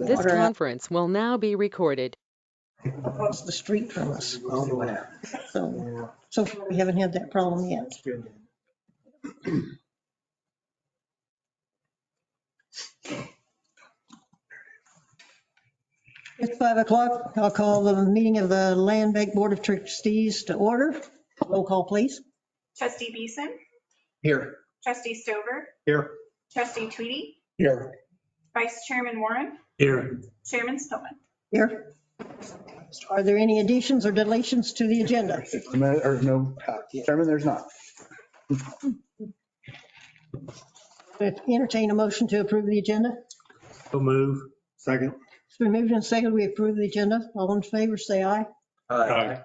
This water out conference will now be recorded. across the street from us. So far, we haven't had that problem yet. It's 5 o'clock. I'll call the meeting of the Land Bank Board of Trustees to order. Roll call, please. Trustee Beeson, Here. Trustee Stover, Here. Trustee Tweedy, Here. Vice Chairman Warren, Here. Chairman Spillman. Here. Are there any additions or deletions to the agenda? Or no, Chairman, there's not. Entertain a motion to approve the agenda. So move. Second. It's been moved and seconded. We approve the agenda. All in favor, say aye. Aye.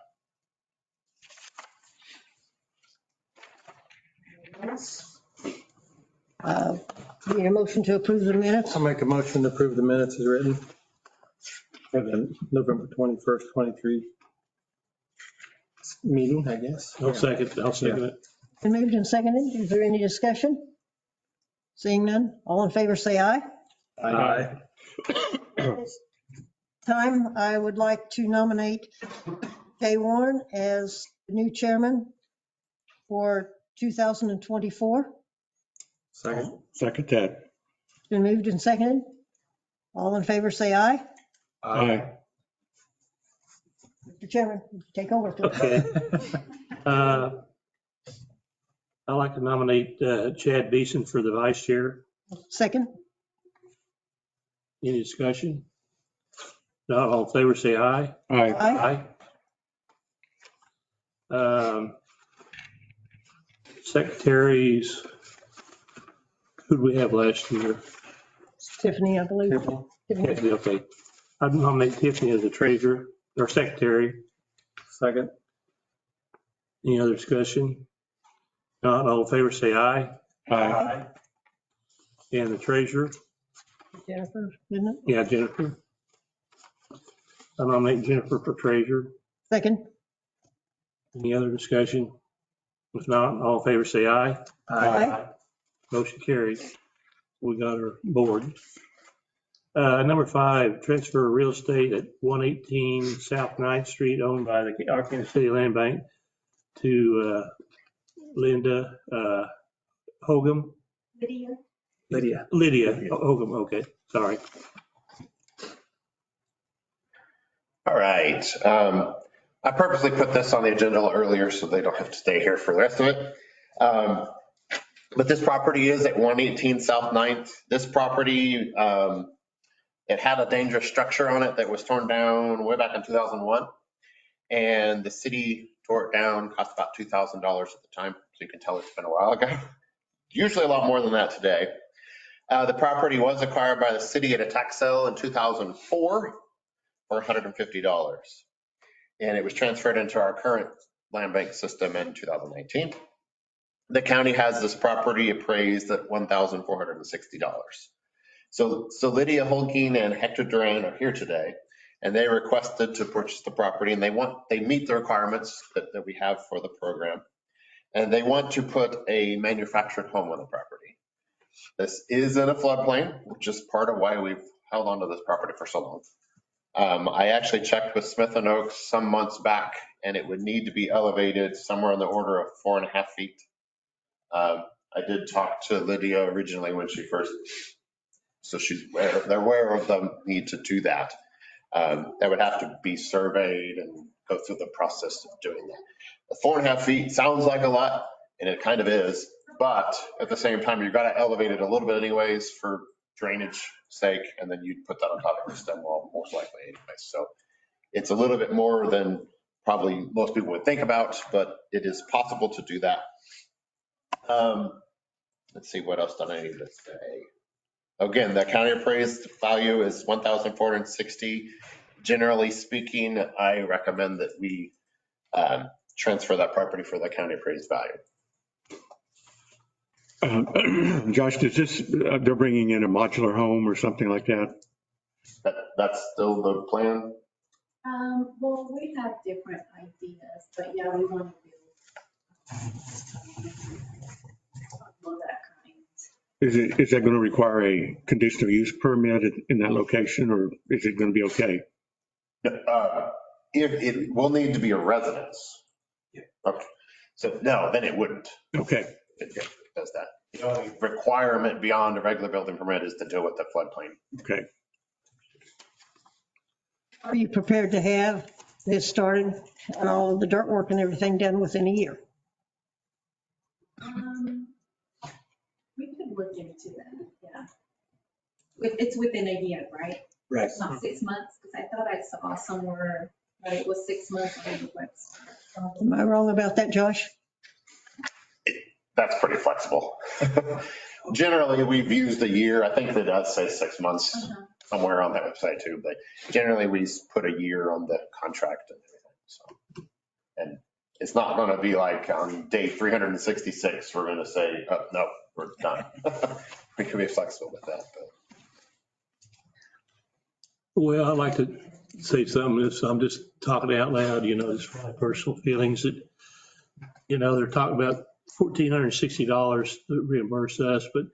Need a motion to approve the minutes. I'll make a motion to approve the minutes as written for the November 21st, 23 meeting, I guess. I'll second it. Been moved and seconded. Is there any discussion? Seeing none. All in favor, say aye. Aye. Time, I would like to nominate Jay Warren as the new chairman for 2024. Second. Second that. It's been moved and seconded. All in favor, say aye. Aye. Mr. Chairman, take over. please. Okay. I'd like to nominate Chad Beeson for the vice chair. Second, Any discussion? Not all in favor, say aye. Aye. Aye. Secretaries, who did we have last year? Tiffany, I believe. Tiffany. Tiffany, okay. I'd nominate Tiffany as the treasurer or secretary. Second. Any other discussion? Not all in favor, say aye. Aye. And the treasurer? Jennifer, isn't it? Yeah, Jennifer. I nominate Jennifer for treasurer. Second, Any other discussion? If not, all in favor, say aye. Aye. Motion carries. We got our board. Number 5, transfer real estate at 118 South 9th Street owned by the Arkansas City Land Bank to Linda Hogum. Lydia. Lydia Hogum, okay, sorry. All right. I purposely put this on the agenda a little earlier so they don't have to stay here for the rest of it. But this property is at 118 South 9th. This property, it had a dangerous structure on it that was torn down way back in 2001. And the city tore it down, cost about $2,000 at the time. So you can tell it's been a while ago. Usually a lot more than that today. The property was acquired by the city at a tax sale in 2004 for $150. And it was transferred into our current land bank system in 2019. The county has this property appraised at $1,460. So Lydia Holking and Hector Duran are here today, and they requested to purchase the property, and they meet the requirements that we have for the program. And they want to put a manufactured home on the property. This is in a floodplain, which is part of why we've held onto this property for so long. I actually checked with Smith & Oaks some months back, and it would need to be elevated somewhere in the order of 4.5 feet. I did talk to Lydia originally when she first, so they're aware of the need to do that. That would have to be surveyed and go through the process of doing that. The 4.5 feet sounds like a lot, and it kind of is, but at the same time, you've got to elevate it a little bit anyways for drainage sake, and then you'd put that on top of the stem wall most likely anyways. So it's a little bit more than probably most people would think about, but it is possible to do that. Let's see, what else do I need to say? Again, the county appraised value is $1,460. Generally speaking, I recommend that we transfer that property for the county appraised value. Josh, does this, they're bringing in a modular home or something like that? That's still the plan? Well, we have different ideas, but yeah, we want to build that kind. Is that going to require a conditional use permit in that location, or is it going to be okay? If it will need to be a residence. Okay, so no, then it wouldn't. Okay, It does that. The only requirement beyond a regular building permit is to deal with the floodplain. okay. Are you prepared to have this started and all of the dirt work and everything done within a year? We could look into that, yeah. It's within a year, right? Right. Not 6 months, because I thought I saw somewhere that it was 6 months on the website. Am I wrong about that, Josh? That's pretty flexible. Generally, we've used a year. I think that does say 6 months somewhere on that website too, but generally we put a year on the contract and everything. So, and it's not going to be like on day 366, we're going to say, oh, no, we're done. We can be flexible with that, but. Well, I'd like to say something. I'm just talking out loud, just my personal feelings that, they're talking about $1,460 to reimburse us, but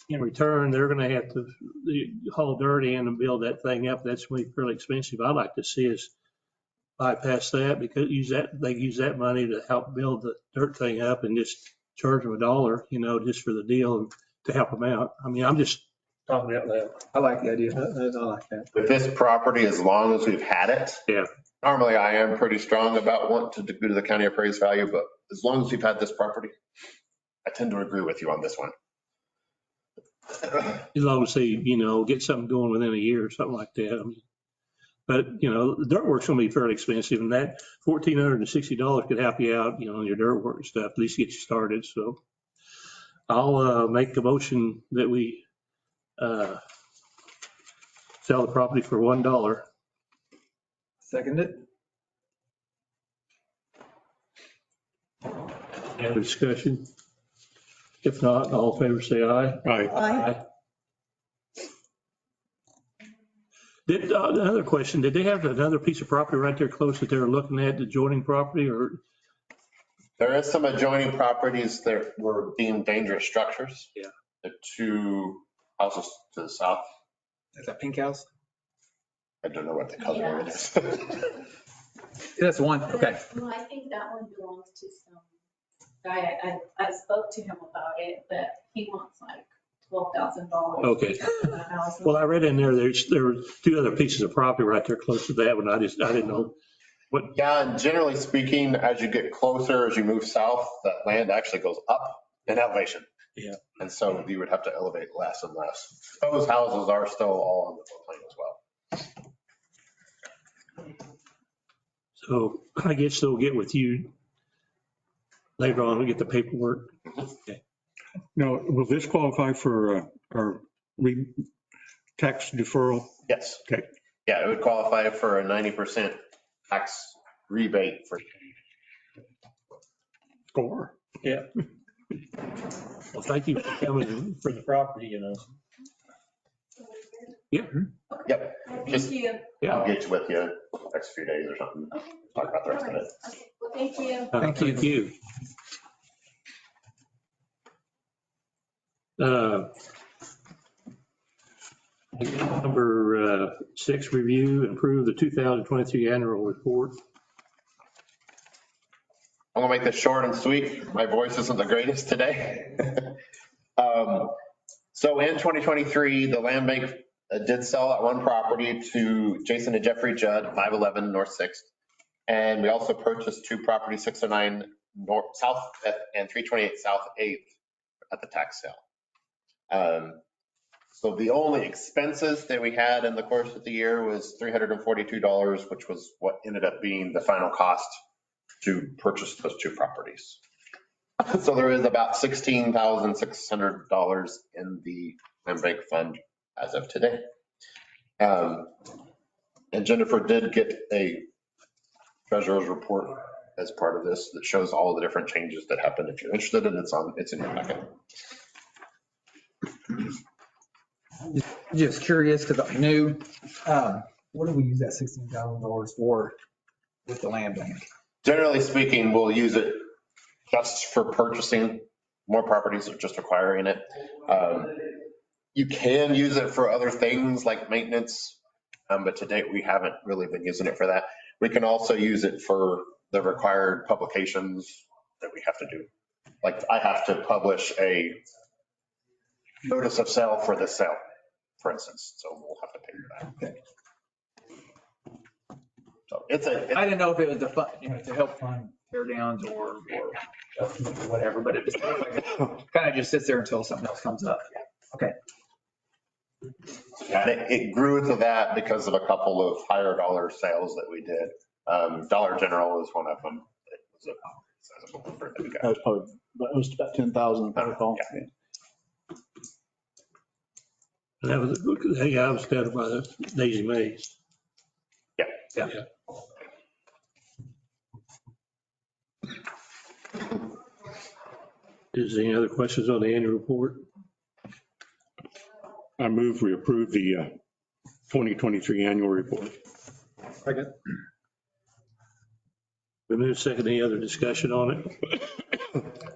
in return, they're going to have to haul dirt in and build that thing up. That's going to be fairly expensive. I'd like to see us bypass that because they use that money to help build the dirt thing up and just charge them $1, just for the deal and to help them out. I mean, I'm just talking out loud. I like the idea. I like that. With this property, as long as we've had it. Yeah. Normally I am pretty strong about wanting to go to the county appraised value, but as long as we've had this property, I tend to agree with you on this one. As long as they, get something going within a year or something like that. I mean, but, the dirt work's going to be fairly expensive and that $1,460 could help you out, on your dirt work and stuff, at least get you started. So I'll make a motion that we sell the property for $1. Second it. Have a discussion? If not, all in favor say aye. Aye. Aye. Another question, did they have another piece of property right there close that they were looking at, the adjoining property or? There is some adjoining properties that were deemed dangerous structures. Yeah. The two houses to the south. Is that pink house? I don't know what the color it is. That's one. Okay. Well, I think that one belongs to some guy. I spoke to him about it, but he wants like $12,000. Okay. for the house. Well, I read in there were two other pieces of property right there close to that one. I didn't know what. Yeah, and generally speaking, as you get closer, as you move south, that land actually goes up in elevation. Yeah. And so you would have to elevate less and less. Those houses are still all on the floodplain as well. So I guess they'll get with you later on. We'll get the paperwork. Now, will this qualify for our tax deferral? Yes. Okay. Yeah, it would qualify for a 90% tax rebate for. Score. Yeah. Well, thank you for coming for the property, Yeah. Yep. Thank you. I'll get with you next few days or something. Okay. Talk about the rest of it. Okay. Well, thank you. Thank you. Number 6, review and approve the 2023 annual report. I'm gonna make this short and sweet. My voice isn't the greatest today. So in 2023, the land bank did sell that one property to Jason and Jeffrey Judd, 511 North 6th. And we also purchased two properties, 609 North South and 328 South 8th at the tax sale. So the only expenses that we had in the course of the year was $342, which was what ended up being the final cost to purchase those two properties. So there is about $16,600 in the land bank fund as of today. And Jennifer did get a treasurer's report as part of this that shows all the different changes that happened. If you're interested in it, it's in your packet. Just curious, because I knew, what do we use that $16,000 for with the land bank? Generally speaking, we'll use it just for purchasing more properties are just acquiring it. You can use it for other things like maintenance, but to date, we haven't really been using it for that. We can also use it for the required publications that we have to do. Like I have to publish a notice of sale for this sale, for instance, so we'll have to pay for that. Okay. So it's I didn't know if it was to fund, to help fund tear downs or whatever, but it kind of just sits there until something else comes up. Okay. And it grew to that because of a couple of higher dollar sales that we did. Dollar General was one of them. It was a sizable number that we got. That was probably, it was about 10,000, if I recall. Yeah. And that was, that guy was down by the Daisy Mays. Yeah. Is there any other questions on the annual report? I move we approve the 2023 annual report. Second. We move second. Any other discussion on it?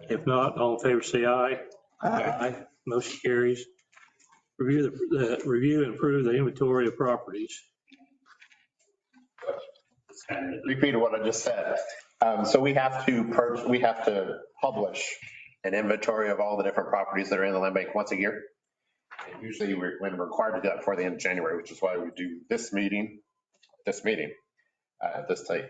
If not, all in favor, say aye. Aye. Motion carries. Review and approve the inventory of properties. Repeat what I just said. So we have to publish an inventory of all the different properties that are in the land bank once a year. And usually we're required to do that before the end of January, which is why we do this meeting, this type.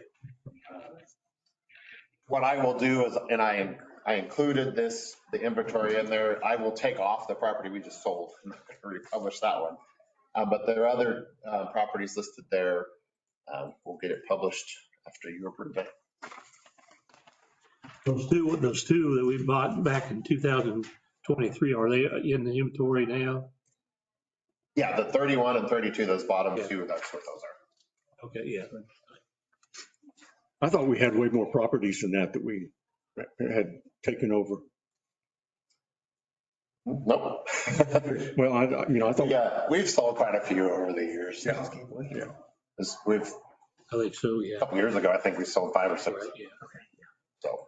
What I will do is, and I included the inventory in there, I will take off the property we just sold. I'm not going to republish that one. But there are other properties listed there. We'll get it published after you approve it. Those two that we bought back in 2023, are they in the inventory now? Yeah, the 31 and 32, those bottom two, that's what those are. Okay, yeah. I thought we had way more properties than that we had taken over. Nope. Well, I thought. Yeah, we've sold quite a few over the years. Yeah. We've, I think so, a yeah. couple years ago, I think we sold 5 or 6. Right, yeah. So.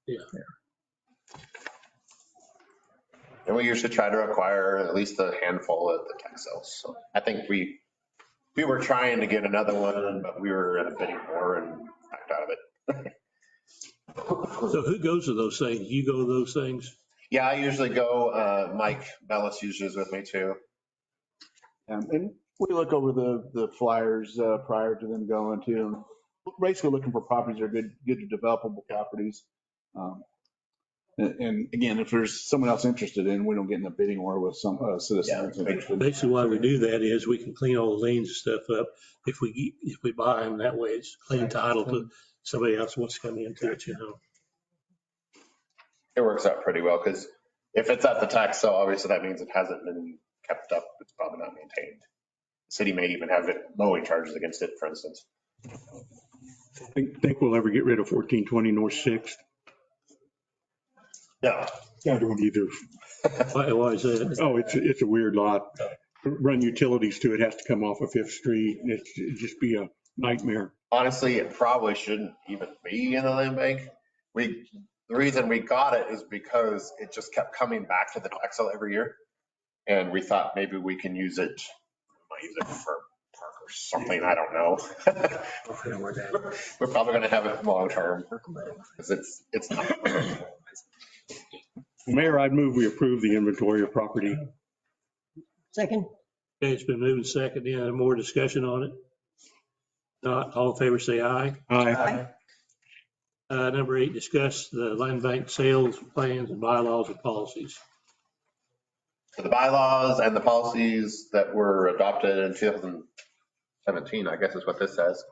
Yeah. And we usually try to acquire at least a handful at the tax sales. So I think we were trying to get another one, but we were in a bidding war and backed out of it. So who goes to those things? You go to those things? Yeah, I usually go, Mike Bellis usually is with me too. And we look over the flyers prior to them going to them. Basically looking for properties that are good to developable properties. And again, if there's someone else interested in, we don't get in a bidding war with some citizens. Basically why we do that is we can clean all the liens and stuff up. If we buy them that way, it's clean title to somebody else wants to come into it, It works out pretty well because if it's at the tax sale, obviously that means it hasn't been kept up. It's probably not maintained. The city may even have it mowing charges against it, for instance. Think we'll ever get rid of 1420 North 6th? No. I don't either. Why is that? Oh, it's a weird lot. Run utilities to it, has to come off of 5th Street. And it'd just be a nightmare. Honestly, it probably shouldn't even be in the land bank. The reason we got it is because it just kept coming back to the tax sale every year. And we thought maybe we can use it, might use it for park or something, I don't know. We're probably going to have it long term because it's not. Mayor, I'd move we approve the inventory of property. Second, Okay, it's been moved and seconded. Any more discussion on it? Not all in favor, say aye. Aye. Number 8, discuss the land bank sales plans and bylaws and policies. So the bylaws and the policies that were adopted in 2017, I guess is what this says,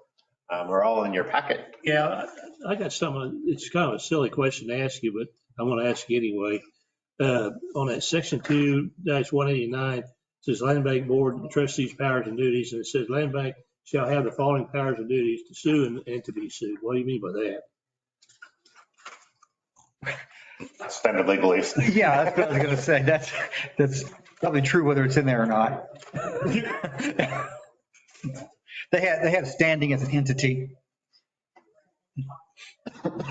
are all in your packet. Yeah, I got it's kind of a silly question to ask you, but I want to ask you anyway. On that section 2-189, it says Land Bank Board trustees powers and duties, and it says Land Bank shall have the following powers and duties to sue and to be sued. What do you mean by that? Standard legalese. Yeah, that's what I was going to say. That's probably true whether it's in there or not. They have standing as an entity.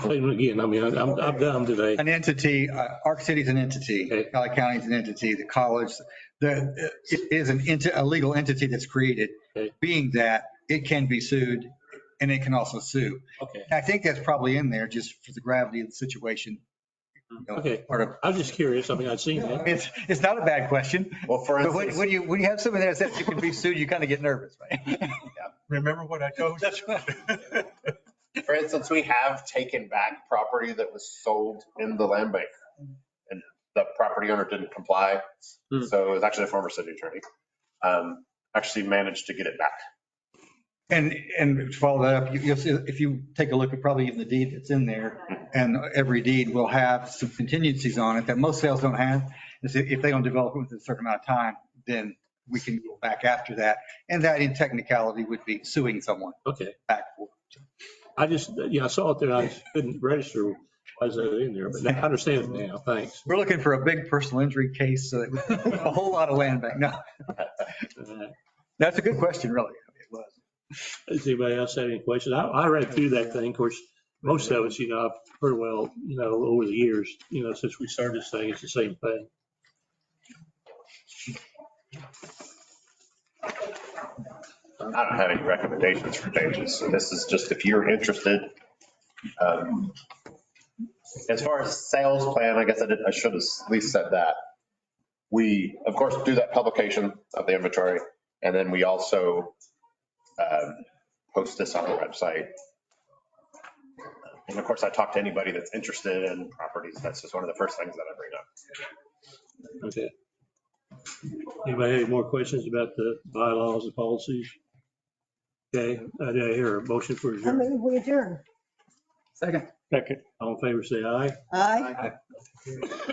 Say it again, I mean, I'm dumb today. An entity, Arc City's an entity, Okay. Cali County's an entity, the college, it is a legal entity that's created. Okay. Being that, it can be sued and it can also sue. Okay, I think that's probably in there just for the gravity of the situation. You know, okay. part of- I was just curious. I mean, I'd seen that. It's not a bad question, Well, for but instance, when you have something that says you can be sued, you kind of get nervous, right? Remember what I told you? That's right. for instance, we have taken back property that was sold in the land bank. And the property owner didn't comply. So it was actually a former city attorney. Actually managed to get it back. And to follow that up, you'll see, if you take a look at probably even the deed that's in there, and every deed will have some contingencies on it that most sales don't have. Is if they don't develop it within a certain amount of time, then we can go back after that. And that in technicality would be suing someone Okay. back for. I just, I saw it there. I just couldn't register why is that in there, but I understand it now. Thanks. We're looking for a big personal injury case, so a whole lot of land back. No, that's a good question, really. It was. Does anybody else have any questions? I read through that thing. Of course, most of us, I've heard well, over the years, since we started this thing, it's the same thing. I don't have any recommendations for changes. So this is just if you're interested. As far as sales plan, I guess I should have at least said that. We, of course, do that publication of the inventory. And then we also post this on the website. And of course, I talk to anybody that's interested in properties. That's just one of the first things that I bring up. Okay. Anybody have any more questions about the bylaws and policies? Okay, I hear a motion for I adjournment. move we adjourn. Second. Second. All in favor, say aye. Aye.